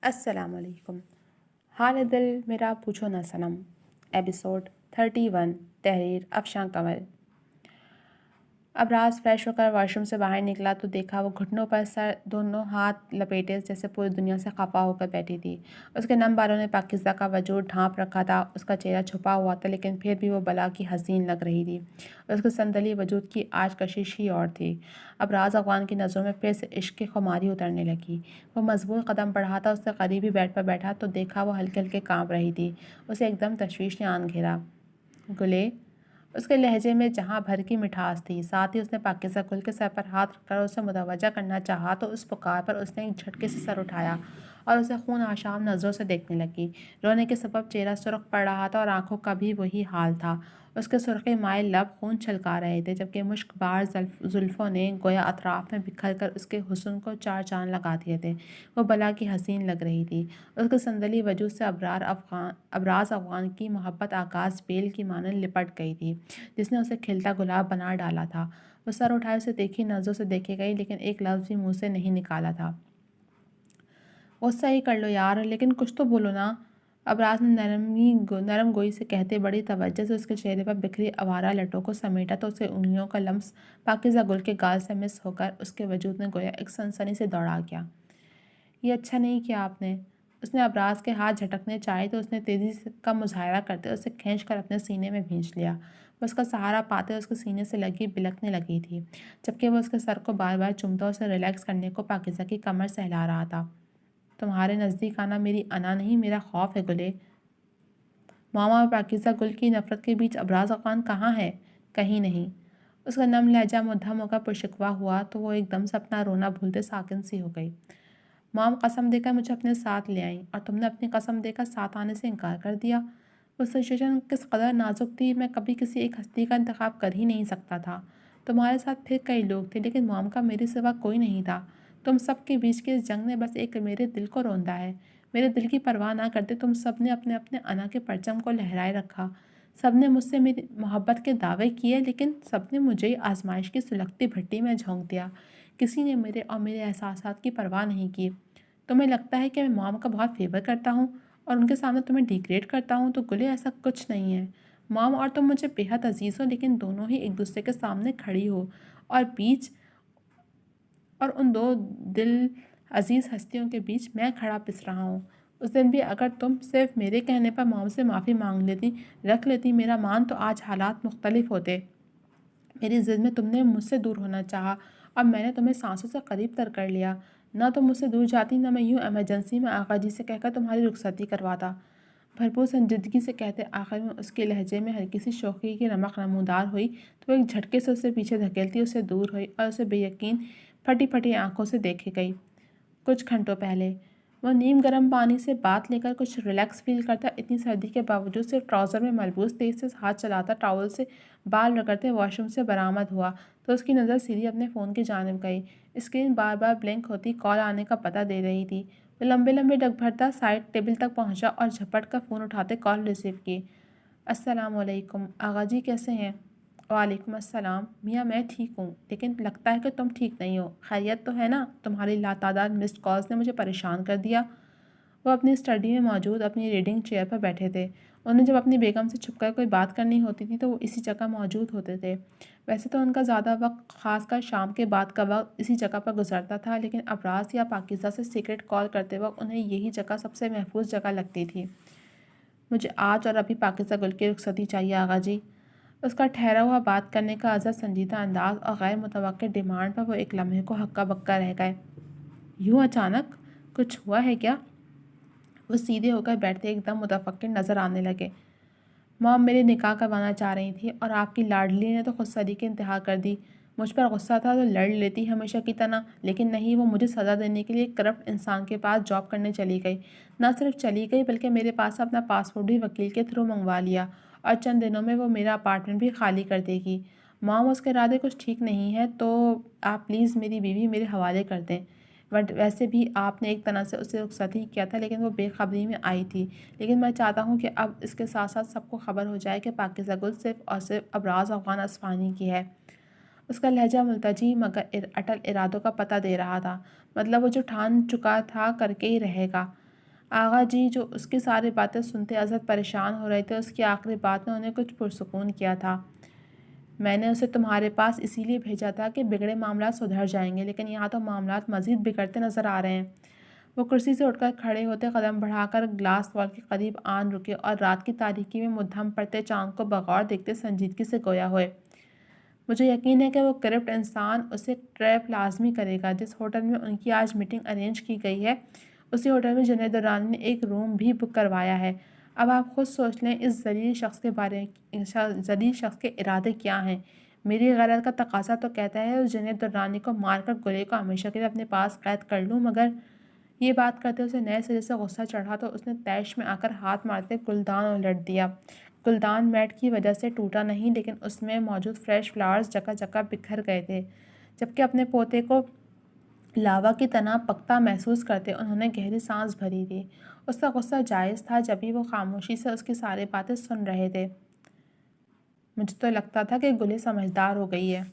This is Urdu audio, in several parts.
السلام علیکم۔ حال دل میرا پوچھو نہ صنم، ایپیسوڈ 31، تحریر افشاں کنول۔ ابراز فریش ہو کر واش روم سے باہر نکلا تو دیکھا وہ گھٹنوں پر سر دونوں ہاتھ لپیٹے جیسے پوری دنیا سے خفا ہو کر بیٹھی تھی۔ اس کے نم بالوں نے پاکیزہ کا وجود ڈھانپ رکھا تھا، اس کا چہرہ چھپا ہوا تھا لیکن پھر بھی وہ بلا کی حسین لگ رہی تھی۔ اس کے سندلی وجود کی آج کشش ہی اور تھی۔ ابراز افغان کی نظروں میں پھر سے عشق کی خماری اترنے لگی۔ وہ مضبوط قدم بڑھاتا اس سے قریبی بیڈ پر بیٹھا تو دیکھا وہ ہلکے ہلکے کانپ رہی تھی۔ اسے ایک دم تشویش نے آن گھیرا۔ گلے، اس کے لہجے میں جہاں بھر کی مٹھاس تھی، ساتھ ہی اس نے پاکیزہ گل کے سر پر ہاتھ رکھ کر اسے متوجہ کرنا چاہا تو اس پکار پر اس نے ایک جھٹکے سے سر اٹھایا اور اسے خون آشام نظروں سے دیکھنے لگی۔ رونے کے سبب چہرہ سرخ پڑ رہا تھا اور آنکھوں کا بھی وہی حال تھا۔ اس کے سرخی مائل لب خون چھلکا رہے تھے جبکہ مشک بار زلفوں نے گویا اطراف میں بکھر کر اس کے حسن کو چار چاند لگا دیے تھے۔ وہ بلا کی حسین لگ رہی تھی۔ اس کے سندلی وجود سے ابراز افغان کی محبت آغاز بیل کی مانند لپٹ گئی تھی جس نے اسے کھلتا گلاب بنا ڈالا تھا۔ وہ سر اٹھائے اسے تیکھی نظروں سے دیکھے گئی لیکن ایک لفظ بھی منہ سے نہیں نکالا تھا۔ غصہ ہی کر لو یار، لیکن کچھ تو بولو نا، ابراز نے نرم گوئی سے کہتے بڑی توجہ سے اس کے چہرے پر بکھری آوارہ لٹوں کو سمیٹا تو اس کے انگلیوں کا لمس پاکیزہ گل کے گال سے مس ہو کر اس کے وجود میں گویا ایک سنسنی سے دوڑا گیا۔ یہ اچھا نہیں کیا آپ نے۔ اس نے ابراز کے ہاتھ جھٹکنے چاہے تو اس نے تیزی کا مظاہرہ کرتے اسے کھینچ کر اپنے سینے میں بھینچ لیا۔ وہ اس کا سہارا پاتے اس کے سینے سے لگی بلکنے لگی تھی جبکہ وہ اس کے سر کو بار بار چومتا اسے ریلیکس کرنے کو پاکیزہ کی کمر سہلا رہا تھا۔ تمہارے نزدیک آنا میری انا نہیں، میرا خوف ہے گلے۔ ماما اور پاکیزہ گل کی نفرت کے بیچ ابراز افغان کہاں ہے؟ کہیں نہیں۔ اس کا نم لہجہ مدھم ہو کر پرشکوہ ہوا تو وہ ایک دم سے اپنا رونا بھولتے ساکن سی ہو گئی۔ مام قسم دے کر مجھے اپنے ساتھ لے آئیں اور تم نے اپنی قسم دے کر ساتھ آنے سے انکار کر دیا۔ وہ سچویشن کس قدر نازک تھی، میں کبھی کسی ایک ہستی کا انتخاب کر ہی نہیں سکتا تھا۔ تمہارے ساتھ پھر کئی لوگ تھے لیکن مام کا میرے سوا کوئی نہیں تھا۔ تم سب کے بیچ کے اس جنگ نے بس ایک میرے دل کو روندا ہے۔ میرے دل کی پرواہ نہ کرتے تم سب نے اپنے اپنے انا کے پرچم کو لہرائے رکھا۔ سب نے مجھ سے میری محبت کے دعوے کیے لیکن سب نے مجھے آزمائش کی سلگتی بھٹی میں جھونک دیا۔ کسی نے میرے اور میرے احساسات کی پرواہ نہیں کی۔ تمہیں لگتا ہے کہ میں مام کا بہت فیور کرتا ہوں اور ان کے سامنے تمہیں ڈیگریڈ کرتا ہوں تو گلے ایسا کچھ نہیں ہے۔ مام اور تم مجھے بےحد عزیز ہو لیکن دونوں ہی ایک دوسرے کے سامنے کھڑی ہو اور ان دو دل عزیز ہستیوں کے بیچ میں کھڑا پس رہا ہوں۔ اس دن بھی اگر تم صرف میرے کہنے پر مام سے معافی مانگ لیتی، رکھ لیتی میرا مان، تو آج حالات مختلف ہوتے۔ میری ضد میں تم نے مجھ سے دور ہونا چاہا اور میں نے تمہیں سانسوں سے قریب تر کر لیا۔ نہ تم مجھ سے دور جاتی نہ میں یوں ایمرجنسی میں آقا جی سے کہہ کر تمہاری رخصتی کرواتا۔ بھرپور سنجیدگی سے کہتے آخر میں اس کے لہجے میں ہلکی سی شوخی کی رمق نمودار ہوئی تو وہ ایک جھٹکے سے اسے پیچھے دھکیلتی اسے دور ہوئی اور اسے بے یقین پھٹی پھٹی آنکھوں سے دیکھے گئی۔ کچھ گھنٹوں پہلے وہ نیم گرم پانی سے بات لے کر کچھ ریلیکس فیل کرتا، اتنی سردی کے باوجود صرف ٹراؤزر میں ملبوس تیز سے ہاتھ چلاتا ٹاول سے بال رگڑتے واش روم سے برآمد ہوا تو اس کی نظر سیدھی اپنے فون کی جانب گئی۔ اسکرین بار بار بلنک ہوتی کال آنے کا پتہ دے رہی تھی۔ وہ لمبے لمبے ڈگ بھرتا سائڈ ٹیبل تک پہنچا اور جھپٹ کر فون اٹھاتے کال ریسیو کی۔ السلام علیکم آغا جی، کیسے ہیں؟ وعلیکم السلام میاں، میں ٹھیک ہوں لیکن لگتا ہے کہ تم ٹھیک نہیں ہو۔ خیریت تو ہے نا؟ تمہاری لاتعداد مسڈ کالز نے مجھے پریشان کر دیا۔ وہ اپنی اسٹڈی میں موجود اپنی ریڈنگ چیئر پر بیٹھے تھے۔ انہیں جب اپنی بیگم سے چھپ کر کوئی بات کرنی ہوتی تھی تو وہ اسی جگہ موجود ہوتے تھے۔ ویسے تو ان کا زیادہ وقت خاص کر شام کے بعد کا وقت اسی جگہ پر گزرتا تھا لیکن ابراز یا پاکیزہ سے سیکرٹ کال کرتے وقت انہیں یہی جگہ سب سے محفوظ جگہ لگتی تھی۔ مجھے آج اور ابھی پاکیزہ گل کی رخصتی چاہیے آغا جی۔ اس کا ٹھہرا ہوا بات کرنے کا عزت سنجیدہ انداز اور غیر متوقع ڈیمانڈ پر وہ ایک لمحے کو ہکا بکا رہ گئے۔ یوں اچانک کچھ ہوا ہے کیا؟ وہ سیدھے ہو کر بیٹھتے ایک دم متفکر نظر آنے لگے۔ مام میرے نکاح کروانا چاہ رہی تھی اور آپ کی لاڈلی نے تو خود سری کی انتہا کر دی۔ مجھ پر غصہ تھا تو لڑ لیتی ہمیشہ کی طرح، لیکن نہیں، وہ مجھے سزا دینے کے لیے ایک کرپٹ انسان کے پاس جاب کرنے چلی گئی۔ نہ صرف چلی گئی بلکہ میرے پاس اپنا پاسپورٹ بھی وکیل کے تھرو منگوا لیا اور چند دنوں میں وہ میرا اپارٹمنٹ بھی خالی کر دے گی۔ مام، اس کے ارادے کچھ ٹھیک نہیں ہے تو آپ پلیز میری بیوی میرے حوالے کر دیں۔ ویسے بھی آپ نے ایک طرح سے اسے رخصت ہی کیا تھا لیکن وہ بے خبری میں آئی تھی، لیکن میں چاہتا ہوں کہ اب اس کے ساتھ ساتھ سب کو خبر ہو جائے کہ پاکیزہ گل صرف اور صرف ابراز افغان اصفہانی کی ہے۔ اس کا لہجہ ملتجی مگر اٹل ارادوں کا پتہ دے رہا تھا۔ مطلب وہ جو ٹھان چکا تھا کر کے ہی رہے گا۔ آغا جی جو اس کی ساری باتیں سنتے اسد پریشان ہو رہے تھے، اس کی آخری بات نے انہیں کچھ پرسکون کیا تھا۔ میں نے اسے تمہارے پاس اسی لیے بھیجا تھا کہ بگڑے معاملات سدھر جائیں گے، لیکن یہاں تو معاملات مزید بگڑتے نظر آ رہے ہیں۔ وہ کرسی سے اٹھ کر کھڑے ہوتے قدم بڑھا کر گلاس وال کے قریب آن رکے اور رات کی تاریکی میں مدھم پڑتے چاند کو بغور دیکھتے سنجیدگی سے گویا ہوئے۔ مجھے یقین ہے کہ وہ کرپٹ انسان اسے ٹریپ لازمی کرے گا۔ جس ہوٹل میں ان کی آج میٹنگ ارینج کی گئی ہے، اسی ہوٹل میں جنید دورانی نے ایک روم بھی بک کروایا ہے۔ اب آپ خود سوچ لیں اس ذلیل شخص کے ارادے کیا ہیں۔ میری غیرت کا تقاضا تو کہتا ہے اس جنید دورانی کو مار کر گلے کو ہمیشہ کے لیے اپنے پاس قید کر لوں، مگر یہ بات کرتے اسے نئے سرے سے غصہ چڑھا تو اس نے طیش میں آ کر ہاتھ مارتے گلدان الٹ دیا۔ گلدان میٹ کی وجہ سے ٹوٹا نہیں، لیکن اس میں موجود فریش فلاورز جگہ جگہ بکھر گئے تھے۔ جبکہ اپنے پوتے کو لاوا کی طرح پکتا محسوس کرتے انہوں نے گہری سانس بھری تھی۔ اس کا غصہ جائز تھا، جبھی وہ خاموشی سے اس کی ساری باتیں سن رہے تھے۔ مجھے تو لگتا تھا کہ گلے سمجھدار ہو گئی ہے،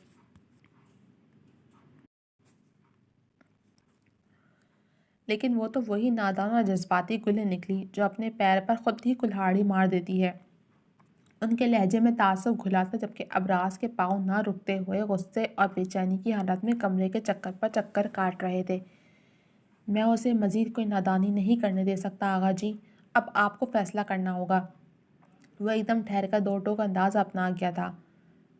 لیکن وہ تو وہی نادان اور جذباتی گلے نکلی جو اپنے پیر پر خود ہی کلہاڑی مار دیتی ہے۔ ان کے لہجے میں تعصب گھلا تھا، جبکہ ابراز کے پاؤں نہ رکتے ہوئے غصے اور بے چینی کی حالت میں کمرے کے چکر پر چکر کاٹ رہے تھے۔ میں اسے مزید کوئی نادانی نہیں کرنے دے سکتا آغا جی، اب آپ کو فیصلہ کرنا ہوگا۔ وہ ایک دم ٹھہر کر دو ٹوک انداز اپنا گیا تھا۔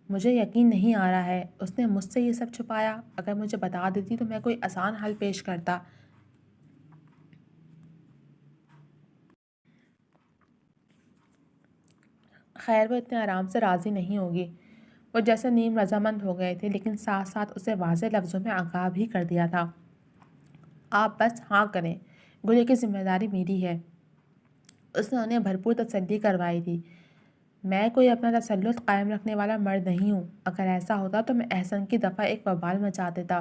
مجھے یقین نہیں آ رہا ہے اس نے مجھ سے یہ سب چھپایا۔ اگر مجھے بتا دیتی تو میں کوئی آسان حل پیش کرتا۔ خیر وہ اتنے آرام سے راضی نہیں ہوگی۔ وہ جیسے نیم رضامند ہو گئے تھے، لیکن ساتھ ساتھ اسے واضح لفظوں میں آگاہ بھی کر دیا تھا۔ آپ بس ہاں کریں، گلے کی ذمہ داری میری ہے۔ اس نے انہیں بھرپور تسلی کروائی تھی۔ میں کوئی اپنا تسلط قائم رکھنے والا مرد نہیں ہوں۔ اگر ایسا ہوتا تو میں احسن کی دفعہ ایک وبال مچا دیتا۔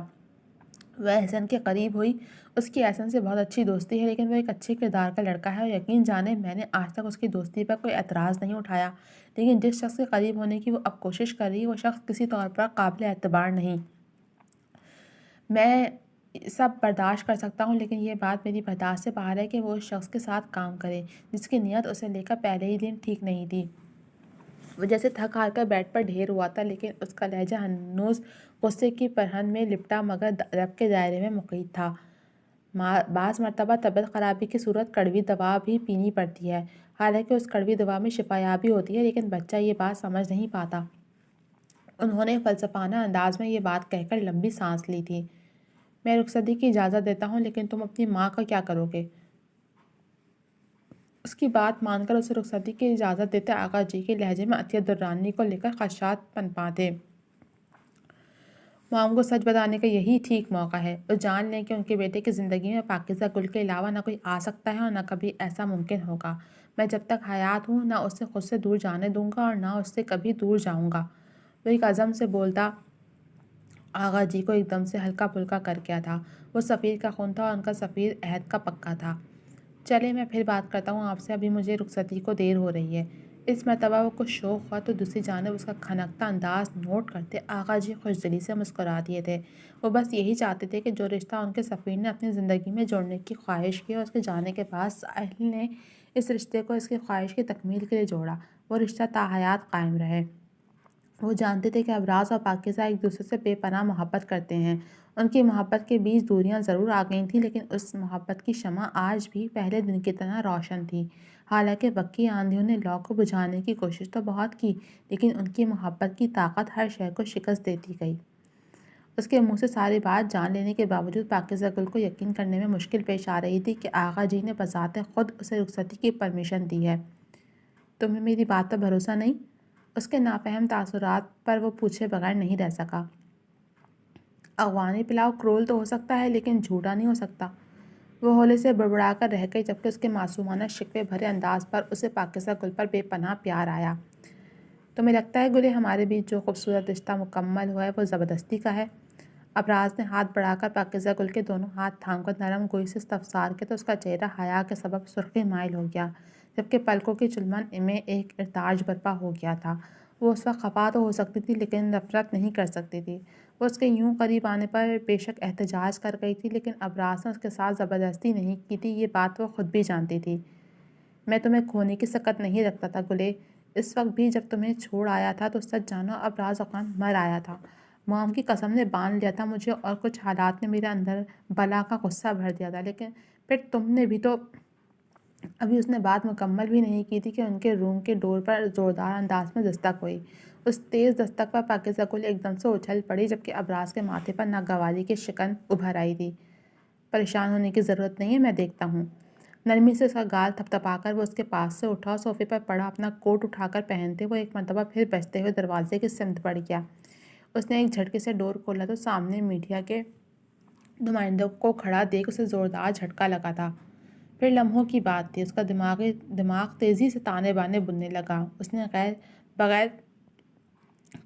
وہ احسن کے قریب ہوئی۔ اس کی احسن سے بہت اچھی دوستی ہے، لیکن وہ ایک اچھے کردار کا لڑکا ہے اور یقین جانے میں نے آج تک اس کی دوستی پر کوئی اعتراض نہیں اٹھایا، لیکن جس شخص کے قریب ہونے کی وہ اب کوشش کر رہی ہے وہ شخص کسی طور پر قابل اعتبار نہیں۔ میں سب برداشت کر سکتا ہوں، لیکن یہ بات میری برداشت سے باہر ہے کہ وہ اس شخص کے ساتھ کام کرے جس کی نیت اسے لے کر پہلے ہی دن ٹھیک نہیں تھی۔ وہ جیسے تھک ہار کر بیڈ پر ڈھیر ہوا تھا، لیکن اس کا لہجہ ہنوز غصے کی پرہن میں لپٹا مگر ادب کے دائرے میں مقید تھا۔ بعض مرتبہ طبیعت خرابی کی صورت کڑوی دوا بھی پینی پڑتی ہے، حالانکہ اس کڑوی دوا میں شفا یابی ہوتی ہے، لیکن بچہ یہ بات سمجھ نہیں پاتا۔ انہوں نے فلسفانہ انداز میں یہ بات کہہ کر لمبی سانس لی تھی۔ میں رخصتی کی اجازت دیتا ہوں، لیکن تم اپنی ماں کا کیا کرو گے؟ اس کی بات مان کر اسے رخصتی کی اجازت دیتے آغا جی کے لہجے میں عطیہ درانی کو لے کر خدشات پنپا تھے۔ مام کو سچ بتانے کا یہی ٹھیک موقع ہے۔ وہ جان لیں کہ ان کے بیٹے کی زندگی میں پاکیزہ گل کے علاوہ نہ کوئی آ سکتا ہے اور نہ کبھی ایسا ممکن ہوگا۔ میں جب تک حیات ہوں نہ اسے خود سے دور جانے دوں گا اور نہ اس سے کبھی دور جاؤں گا۔ وہ ایک عزم سے بولتا آغا جی کو ایک دم سے ہلکا پھلکا کر گیا تھا۔ وہ سفیر کا خون تھا اور ان کا سفیر عہد کا پکا تھا۔ چلے میں پھر بات کرتا ہوں آپ سے، ابھی مجھے رخصتی کو دیر ہو رہی ہے۔ اس مرتبہ وہ کچھ شوق ہوا تو دوسری جانب اس کا کھنکتا انداز نوٹ کرتے آغا جی خوش دلی سے مسکرا دیے تھے۔ وہ بس یہی چاہتے تھے کہ جو رشتہ ان کے سفیر نے اپنی زندگی میں جوڑنے کی خواہش کی اور اس کے جانے کے بعد ساحل نے اس رشتے کو اس کی خواہش کی تکمیل کے لیے جوڑا، وہ رشتہ تا حیات قائم رہے۔ وہ جانتے تھے کہ ابراز اور پاکیزہ ایک دوسرے سے بے پناہ محبت کرتے ہیں۔ ان کی محبت کے بیچ دوریاں ضرور آ گئی تھیں، لیکن اس محبت کی شمع آج بھی پہلے دن کی طرح روشن تھی۔ حالانکہ بکی آندھیوں نے لو کو بجھانے کی کوشش تو بہت کی، لیکن ان کی محبت کی طاقت ہر شے کو شکست دیتی گئی۔ اس کے منہ سے ساری بات جان لینے کے باوجود پاکیزہ گل کو یقین کرنے میں مشکل پیش آ رہی تھی کہ آغا جی نے بذات خود اسے رخصتی کی پرمیشن دی ہے۔ تمہیں میری بات پر بھروسہ نہیں؟ اس کے نافہم تاثرات پر وہ پوچھے بغیر نہیں رہ سکا۔ افغانی پلاؤ کرول تو ہو سکتا ہے، لیکن جھوٹا نہیں ہو سکتا۔ وہ ہولے سے بڑبڑا کر رہ گئی، جبکہ اس کے معصومانہ شکوے بھرے انداز پر اسے پاکیزہ گل پر بے پناہ پیار آیا۔ تمہیں لگتا ہے گلے ہمارے بیچ جو خوبصورت رشتہ مکمل ہوا ہے وہ زبردستی کا ہے؟ ابراز نے ہاتھ بڑھا کر پاکیزہ گل کے دونوں ہاتھ تھام کر نرم گوئی سے استفسار کیا تو اس کا چہرہ حیا کے سبب سرخی مائل ہو گیا، جبکہ پلکوں کی چلمن میں ایک ارتاج برپا ہو گیا تھا۔ وہ اس وقت خفا تو ہو سکتی تھی لیکن نفرت نہیں کر سکتی تھی۔ وہ اس کے یوں قریب آنے پر بے شک احتجاج کر گئی تھی، لیکن ابراز نے اس کے ساتھ زبردستی نہیں کی تھی، یہ بات وہ خود بھی جانتی تھی۔ میں تمہیں کھونے کی سکت نہیں رکھتا تھا گلے، اس وقت بھی جب تمہیں چھوڑ آیا تھا تو سچ جانو ابراز افغان مر آیا تھا۔ موم کی قسم نے باندھ لیا تھا مجھے، اور کچھ حالات نے میرے اندر بلا کا غصہ بھر دیا تھا، لیکن پھر تم نے بھی تو۔ ابھی اس نے بات مکمل بھی نہیں کی تھی کہ ان کے روم کے ڈور پر زوردار انداز میں دستک ہوئی۔ اس تیز دستک پر پاکیزہ گل ایک دم سے اچھل پڑی، جبکہ ابراز کے ماتھے پر ناگواری کی شکن ابھر آئی تھی۔ پریشان ہونے کی ضرورت نہیں ہے، میں دیکھتا ہوں۔ نرمی سے اس کا گال تھپ تھپا کر وہ اس کے پاس سے اٹھا اور صوفے پر پڑا اپنا کوٹ اٹھا کر پہنتے وہ ایک مرتبہ پھر بجتے ہوئے دروازے کی سمت بڑھ گیا۔ اس نے ایک جھٹکے سے ڈور کھولا تو سامنے میڈیا کے نمائندوں کو کھڑا دیکھ اسے زوردار جھٹکا لگا تھا۔ پھر لمحوں کی بات تھی، اس کا دماغ تیزی سے تانے بانے بننے لگا۔ اس نے بغیر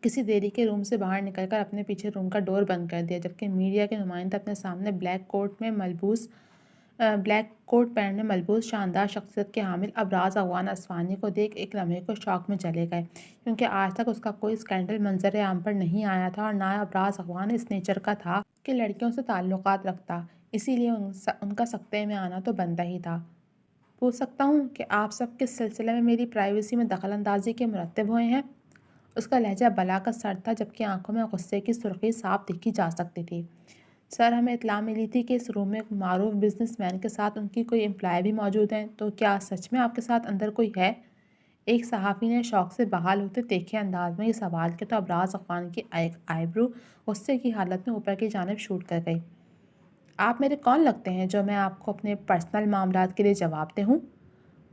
کسی دیری کے روم سے باہر نکل کر اپنے پیچھے روم کا ڈور بند کر دیا، جبکہ میڈیا کے نمائندے اپنے سامنے بلیک کوٹ پہننے ملبوس شاندار شخصیت کے حامل ابراز افغان اصفہانی کو دیکھ ایک لمحے کو شوق میں چلے گئے، کیونکہ آج تک اس کا کوئی اسکینڈل منظر عام پر نہیں آیا تھا، اور نہ ابراز افغان اس نیچر کا تھا کہ لڑکیوں سے تعلقات رکھتا، اسی لیے ان کا سکتے میں آنا تو بنتا ہی تھا۔ پوچھ سکتا ہوں کہ آپ سب کس سلسلے میں میری پرائیویسی میں دخل اندازی کے مرتب ہوئے ہیں؟ اس کا لہجہ بلا کا سر تھا، جبکہ آنکھوں میں غصے کی سرخی صاف دیکھی جا سکتی تھی۔ سر، ہمیں اطلاع ملی تھی کہ اس روم میں ایک معروف بزنس مین کے ساتھ ان کی کوئی امپلائی بھی موجود ہیں، تو کیا سچ میں آپ کے ساتھ اندر کوئی ہے؟ ایک صحافی نے شوق سے بحال ہوتے تیکھے انداز میں یہ سوال کیا تو ابراز افغان کی آئی برو غصے کی حالت میں اوپر کی جانب شوٹ کر گئی۔ آپ میرے کون لگتے ہیں جو میں آپ کو اپنے پرسنل معاملات کے لیے جواب دے ہوں؟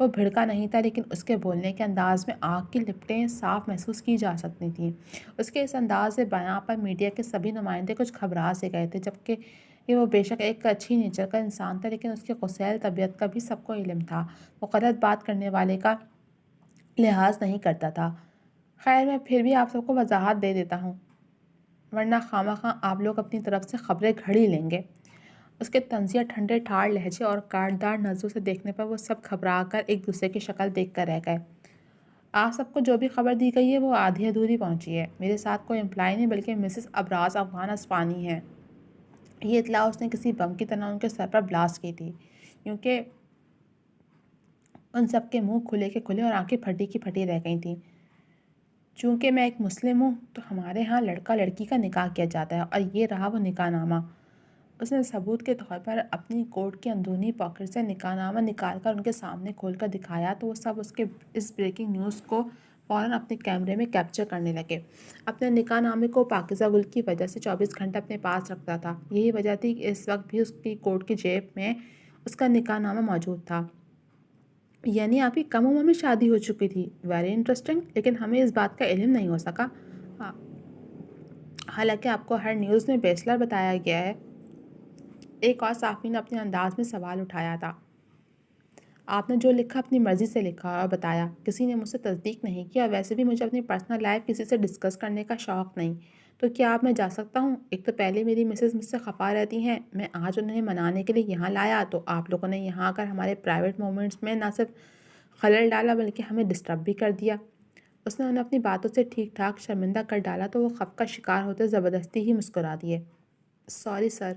وہ بھڑکا نہیں تھا، لیکن اس کے بولنے کے انداز میں آگ کی لپٹیں صاف محسوس کی جا سکتی تھیں۔ اس کے اس انداز بیاں پر میڈیا کے سبھی نمائندے کچھ گھبرا سے گئے تھے، جبکہ وہ بے شک ایک اچھی نیچر کا انسان تھا، لیکن اس کی قصیل طبیعت کا بھی سب کو علم تھا۔ وہ غلط بات کرنے والے کا لحاظ نہیں کرتا تھا۔ خیر، میں پھر بھی آپ سب کو وضاحت دے دیتا ہوں، ورنہ خواہ آپ لوگ اپنی طرف سے خبریں گھڑ ہی لیں گے۔ اس کے طنزیہ ٹھنڈے ٹھاڑ لہجے اور کاٹدار نظروں سے دیکھنے پر وہ سب گھبرا کر ایک دوسرے کی شکل دیکھ کر رہ گئے۔ آپ سب کو جو بھی خبر دی گئی ہے وہ آدھی ادھوری پہنچی ہے۔ میرے ساتھ کوئی امپلائی نہیں بلکہ مسز ابراز افغان اصفہانی ہے۔ یہ اطلاع اس نے کسی بم کی طرح ان کے سر پر بلاسٹ کی تھی، کیونکہ ان سب کے منہ کھلے کے کھلے اور آنکھیں پھٹی کی پھٹی رہ گئی تھیں۔ چونکہ میں ایک مسلم ہوں تو ہمارے ہاں لڑکا لڑکی کا نکاح کیا جاتا ہے، اور یہ رہا وہ نکاح نامہ۔ اس نے ثبوت کے طور پر اپنی کوٹ کی اندرونی پاکٹ سے نکاح نامہ نکال کر ان کے سامنے کھول کر دکھایا تو وہ سب اس بریکنگ نیوز کو فوراً اپنے کیمرے میں کیپچر کرنے لگے۔ اپنے نکاح نامے کو پاکیزہ گل کی وجہ سے 24 گھنٹے اپنے پاس رکھتا تھا۔ یہی وجہ تھی کہ اس وقت بھی اس کی کوٹ کی جیب میں اس کا نکاح نامہ موجود تھا۔ یعنی آپ کی کم عمر میں شادی ہو چکی تھی؟ ویری انٹرسٹنگ، لیکن ہمیں اس بات کا علم نہیں ہو سکا، حالانکہ آپ کو ہر نیوز میں بیچلر بتایا گیا ہے۔ ایک اور صحافی نے اپنے انداز میں سوال اٹھایا تھا۔ آپ نے جو لکھا اپنی مرضی سے لکھا اور بتایا، کسی نے مجھ سے تصدیق نہیں کی، اور ویسے بھی مجھے اپنی پرسنل لائف کسی سے ڈسکس کرنے کا شوق نہیں، تو کیا اب میں جا سکتا ہوں؟ ایک تو پہلے میری مسز مجھ سے خفا رہتی ہیں، میں آج انہیں منانے کے لیے یہاں لایا تو آپ لوگوں نے یہاں آ کر ہمارے پرائیویٹ مومنٹس میں نہ صرف خلل ڈالا بلکہ ہمیں ڈسٹرب بھی کر دیا۔ اس نے انہیں اپنی باتوں سے ٹھیک ٹھاک شرمندہ کر ڈالا تو وہ خف کا شکار ہوتے زبردستی ہی مسکرا دیے۔ سوری سر،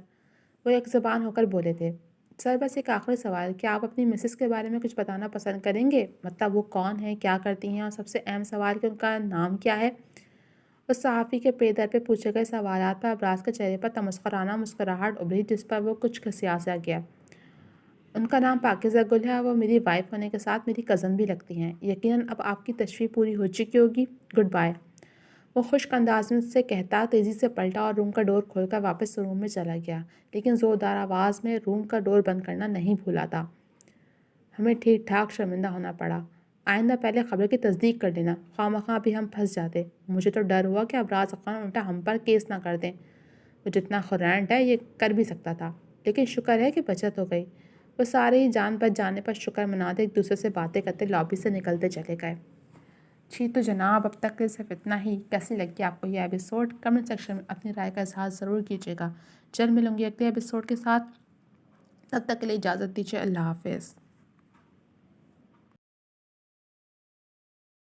وہ ایک زبان ہو کر بولے تھے۔ سر، بس ایک آخری سوال، کیا آپ اپنی مسز کے بارے میں کچھ بتانا پسند کریں گے؟ مطلب وہ کون ہیں، کیا کرتی ہیں، اور سب سے اہم سوال کہ ان کا نام کیا ہے؟ اس صحافی کے پے در پہ پوچھے گئے سوالات پر ابراز کے چہرے پر تمسخرانہ مسکراہٹ ابھری، جس پر وہ کچھ کھسیا سا گیا۔ ان کا نام پاکیزہ گل ہے، اور وہ میری وائف ہونے کے ساتھ میری کزن بھی لگتی ہیں۔ یقیناً اب آپ کی تشریح پوری ہو چکی ہوگی، گڈ بائے۔ وہ خشک انداز میں سے کہتا تیزی سے پلٹا اور روم کا ڈور کھول کر واپس روم میں چلا گیا، لیکن زوردار آواز میں روم کا ڈور بند کرنا نہیں بھولا تھا۔ ہمیں ٹھیک ٹھاک شرمندہ ہونا پڑا۔ آئندہ پہلے خبر کی تصدیق کر لینا، خواہ بھی ہم پھنس جاتے۔ مجھے تو ڈر ہوا کہ ابراز افغان الٹا ہم پر کیس نہ کر دیں۔ وہ جتنا خورینٹ ہے یہ کر بھی سکتا تھا، لیکن شکر ہے کہ بچت ہو گئی۔ وہ سارے ہی جان بچ جانے پر شکر مناتے ایک دوسرے سے باتیں کرتے لابی سے نکلتے چلے گئے۔ تو جناب، اب تک کے صرف اتنا ہی۔ کیسی لگی آپ کو یہ ایپیسوڈ؟ کمنٹ سیکشن میں اپنی رائے کا اظہار ضرور کیجیے گا۔ جلد ملوں گی اگلے ایپیسوڈ کے ساتھ، تب تک کے لیے اجازت دیجیے۔ اللہ حافظ۔